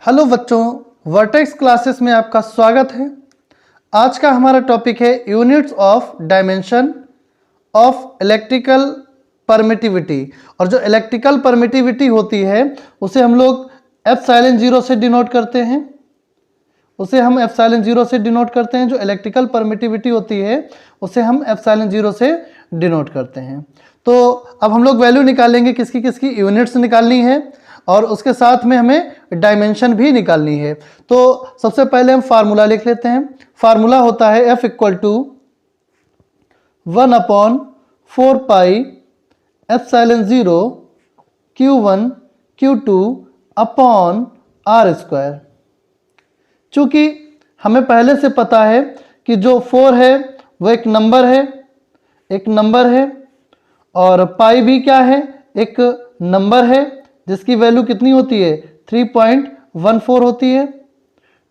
Hello बच्चों, vertex classes में आपका स्वागत है। आज का हमारा टॉपिक है units of dimension of electrical permittivity. और जो इलेक्ट्रिकल परमिटिविटी होती है उसे हम लोग एप्सिलॉन जीरो से डिनोट करते हैं। जो इलेक्ट्रिकल परमिटिविटी होती है उसे हम एप्सिलॉन जीरो से डिनोट करते हैं। तो अब हम लोग वैल्यू निकालेंगे, किसकी किसकी यूनिट्स निकालनी है और उसके साथ में हमें डायमेंशन भी निकालनी है। तो सबसे पहले हम फार्मूला लिख लेते हैं। फार्मूला होता है F equal to 1/4 pi epsilon zero Q1 Q2 upon R square. चूंकि हमें पहले से पता है कि जो 4 है वो एक नंबर है और पाई भी क्या है, एक नंबर है जिसकी वैल्यू कितनी होती है 3.14 होती है।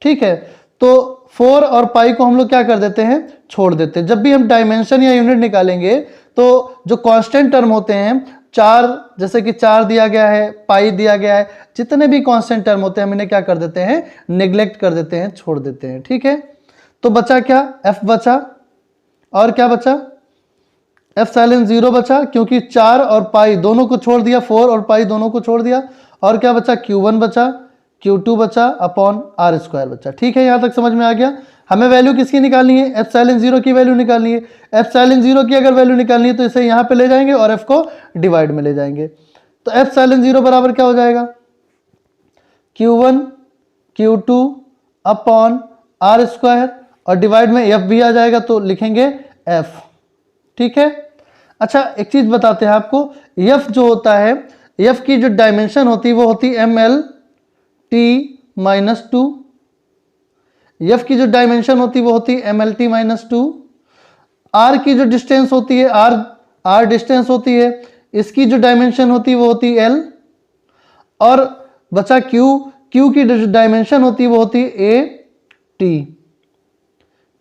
ठीक है, तो 4 और पाई को हम लोग क्या कर देते हैं, छोड़ देते हैं। जब भी हम डायमेंशन या यूनिट निकालेंगे तो जो कांस्टेंट टर्म होते हैं, 4 जैसे कि 4 दिया गया है, पाई दिया गया है, जितने भी कांस्टेंट टर्म होते हैं हम इन्हें क्या कर देते हैं, नेग्लेक्ट कर देते हैं, छोड़ देते हैं। ठीक है, तो बचा क्या, F बचा और क्या बचा, एप्सिलॉन जीरो बचा, क्योंकि 4 और पाई दोनों को छोड़ दिया, 4 और पाई दोनों को छोड़ दिया। और क्या बचा, Q1 बचा, Q2 बचा अपॉन R स्क्वायर बचा। ठीक है, यहां तक समझ में आ गया। हमें वैल्यू किसकी निकालनी है, एप्सिलॉन जीरो की वैल्यू निकालनी है। एप्सिलॉन जीरो की अगर वैल्यू निकालनी है तो इसे यहां पे ले जाएंगे और F को डिवाइड में ले जाएंगे। तो एप्सिलॉन जीरो बराबर क्या हो जाएगा, Q1 Q2 upon R square और डिवाइड में F भी आ जाएगा तो लिखेंगे F। ठीक है, अच्छा एक चीज बताते हैं आपको, F जो होता है, F की जो डायमेंशन होती है वो होती है MLT-2। F की जो डायमेंशन होती है वो होती है MLT-2। R की जो डिस्टेंस होती है, R डिस्टेंस होती है, इसकी जो डायमेंशन होती है वो होती है L। और बचा Q की जो डायमेंशन होती है वो होती है AT।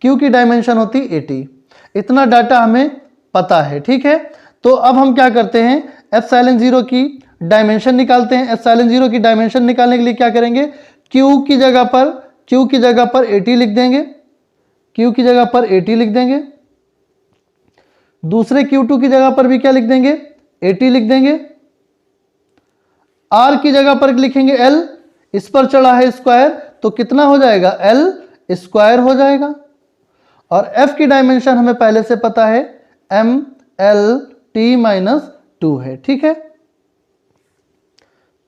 Q की डायमेंशन होती है AT। इतना डाटा हमें पता है। ठीक है, तो अब हम क्या करते हैं, एप्सिलॉन जीरो की डायमेंशन निकालते हैं। एप्सिलॉन जीरो की डायमेंशन निकालने के लिए क्या करेंगे, Q की जगह पर AT लिख देंगे। दूसरे Q2 की जगह पर भी क्या लिख देंगे, AT लिख देंगे। R की जगह पर लिखेंगे L, इस पर चढ़ा है स्क्वायर तो कितना हो जाएगा, L स्क्वायर हो जाएगा। और F की डायमेंशन हमें पहले से पता है MLT-2 है। ठीक है,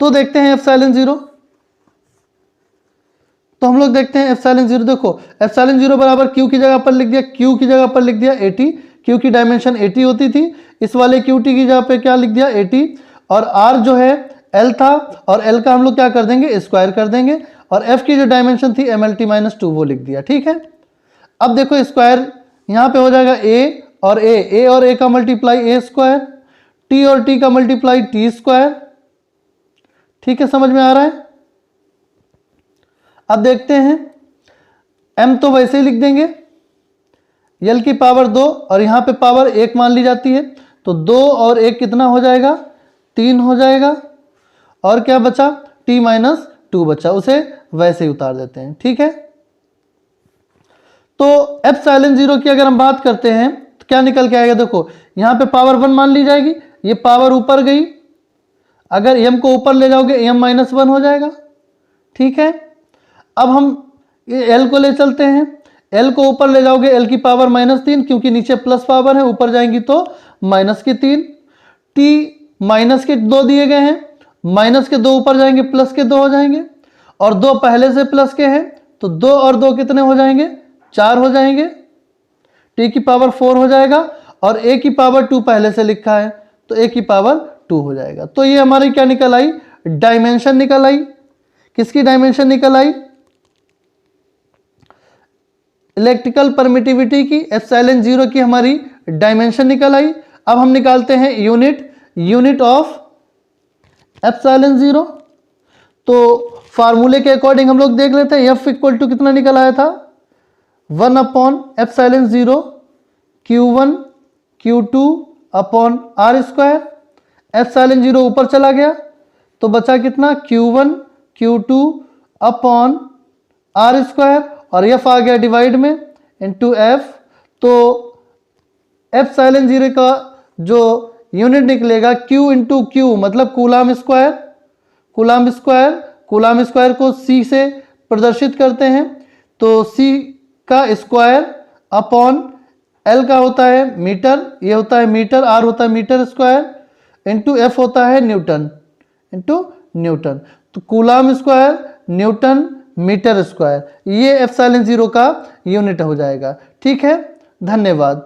तो देखते हैं एप्सिलॉन जीरो। तो हम लोग देखते हैं एप्सिलॉन जीरो। देखो एप्सिलॉन जीरो बराबर Q की जगह पर लिख दिया, AT। Q की डायमेंशन AT होती थी, इस वाले QT की जगह पे क्या लिख दिया, AT। और R जो है L था और L का हम लोग क्या कर देंगे, स्क्वायर कर देंगे। और F की जो डायमेंशन थी MLT-2 वो लिख दिया। ठीक है, अब देखो स्क्वायर यहां पे हो जाएगा A और A का मल्टीप्लाई A स्क्वायर, T और T का मल्टीप्लाई T स्क्वायर। ठीक है, समझ में आ रहा है। अब देखते हैं, M तो वैसे ही लिख देंगे, L की पावर 2 और यहां पे पावर 1 मान ली जाती है, तो 2 और 1 कितना हो जाएगा, 3 हो जाएगा। और क्या बचा, T-2 बचा, उसे वैसे ही उतार देते हैं। ठीक है, तो एप्सिलॉन जीरो की अगर हम बात करते हैं तो क्या निकल के आएगा, देखो यहां पे पावर 1 मान ली जाएगी, ये पावर ऊपर गई, अगर m को ऊपर ले जाओगे m-1 हो जाएगा। ठीक है, अब हम ये l को ले चलते हैं, l को ऊपर ले जाओगे l की पावर -3, क्योंकि नीचे प्लस पावर है, ऊपर जाएंगी तो -3। t -2 दिए गए हैं, -2 ऊपर जाएंगे +2 हो जाएंगे, और 2 पहले से प्लस के हैं तो 2 और 2 कितने हो जाएंगे, 4 हो जाएंगे। t की पावर 4 हो जाएगा और a की पावर 2 पहले से लिखा है तो a की पावर 2 हो जाएगा। तो ये हमारी क्या निकल आई, डायमेंशन निकल आई। किसकी डायमेंशन निकल आई, इलेक्ट्रिकल परमिटिविटी की, एप्सिलॉन जीरो की हमारी डायमेंशन निकल आई। अब हम निकालते हैं यूनिट ऑफ एप्सिलॉन जीरो। तो फार्मूले के अकॉर्डिंग हम लोग देख लेते हैं, F इक्वल टू कितना निकल आया था, 1/एप्सिलॉन zero Q1 Q2 upon R square. Epsilon zero ऊपर चला गया तो बचा कितना, Q1 Q2 upon R square, और एफ आ गया डिवाइड में इंटू एफ। तो एप्सिलॉन जीरो का जो यूनिट निकलेगा क्यू इंटू क्यू, मतलब coulomb square. Coulomb square, coulomb square को सी से प्रदर्शित करते हैं, तो सी का स्क्वायर अपॉन एल का होता है मीटर, ये होता है मीटर, आर होता है मीटर स्क्वायर, इंटू एफ होता है न्यूटन, इंटू न्यूटन। तो coulomb square newton metre square, ये एप्सिलॉन जीरो का यूनिट हो जाएगा। ठीक है, धन्यवाद।